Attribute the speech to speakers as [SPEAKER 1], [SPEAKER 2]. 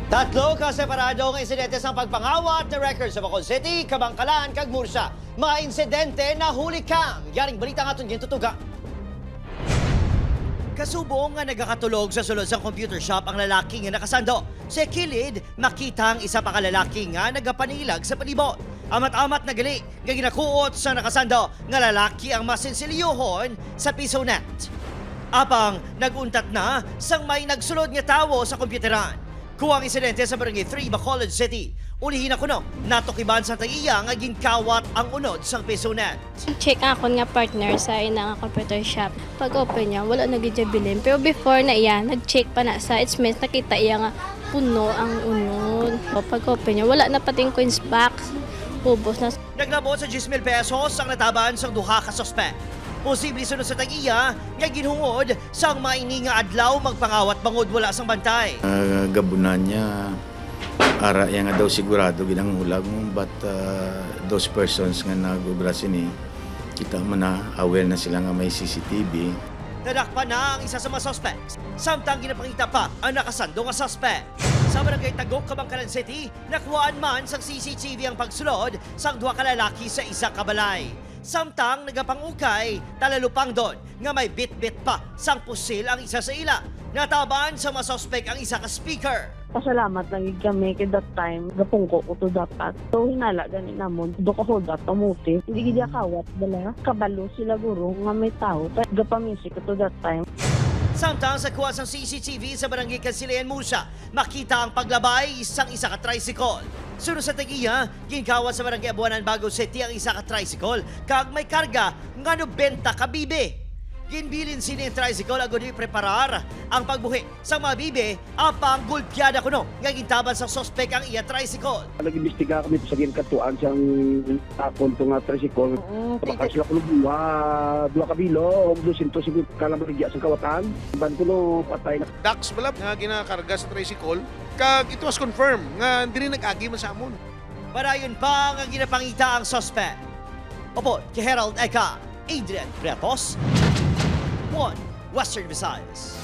[SPEAKER 1] Tatlo ka separado ng insidente sa pagpangawat na record sa Bacol City, Kabangkalan, kag Murcia. Mga insidente na huli kam. Yaring balita nga itong gintutuga. Kasubong nga nagakatulog sa sulod sa computer shop ang lalaki nga nakasando. Sa kilid, makita ang isa pa kalalaki nga nagapanilag sa palibot. Amat-amat na gali, nga ginakuot sa nakasando nga lalaki ang masinsilyohon sa piso net. Apang naguntat na sang may nagsulod nga tawo sa computeran. Kuwang insidente sa Barangay 3, Bacolod City. Ulihin ako no, natukiban sa tag-iya nga ginkawat ang unod sang piso net.
[SPEAKER 2] Check ako nga partner sa ina nga computer shop. Pag open niya, wala na gid bilin. Pero before na iya, nag-check pa na sa its means nakita iya nga puno ang unod. Pag open niya, wala na pating coins box. Ubos na.
[SPEAKER 1] Naglabot sa 10,000 pesos ang nataban sang duha ka suspect. Posible sunod sa tag-iya nga ginhungod sang maini nga adlaw magpangawat bangod wala sang bantay.
[SPEAKER 3] Gabunan niya, ara yang nga daw sigurado ginang hulag mo, but those persons nga nagubra sini, kita mo na aware na sila nga may CCTV.
[SPEAKER 1] Nadakpan na ang isa sa mga suspects. Samtang ginapangita pa ang nakasando nga suspect. Sa Barangay Tagok, Kabangkalan City, nakuhaan man sang CCTV ang pagsulod sang duha ka lalaki sa isa ka balay. Samtang nagapangukay, talalupang doon nga may bit-bit pa sang pusil ang isa sa ila. Nataban sa mga suspect ang isa ka speaker.
[SPEAKER 4] Pasalamat lang gid kami kay that time gapungko ko to dapat. So hinala gani namon do ko hoda pamuti. Hindi gid kawat dala kabalo sila guro nga may tao. Gapamisi ko to that time.
[SPEAKER 1] Samtang sa kuha sang CCTV sa Barangay Casilayan, Murcia, makita ang paglabay isang isa ka tricycle. Sunod sa tag-iya, ginkawat sa Barangay Abuanan, Bago City ang isa ka tricycle kag may karga nga 90 ka bibe. Ginbilin sini ang tricycle agad preparar ang pagbuhi sa mga bibe apang gulpyada kuno nga gintaban sa suspect ang iya tricycle.
[SPEAKER 5] Nag-imbestiga kami sa ginkatuan siyang takon to nga tricycle. Baka sila kuno dua kabilo, 250 kalabarigya sa kawatan. Ban kuno patay na.
[SPEAKER 6] Dax balap nga ginakarga sa tricycle kag it was confirmed nga dili nag-agi man sa amon.
[SPEAKER 1] Parayon pa nga ginapangita ang suspect. Opo, kay Herald Eka, Adrian Pretos, One Western Visayas.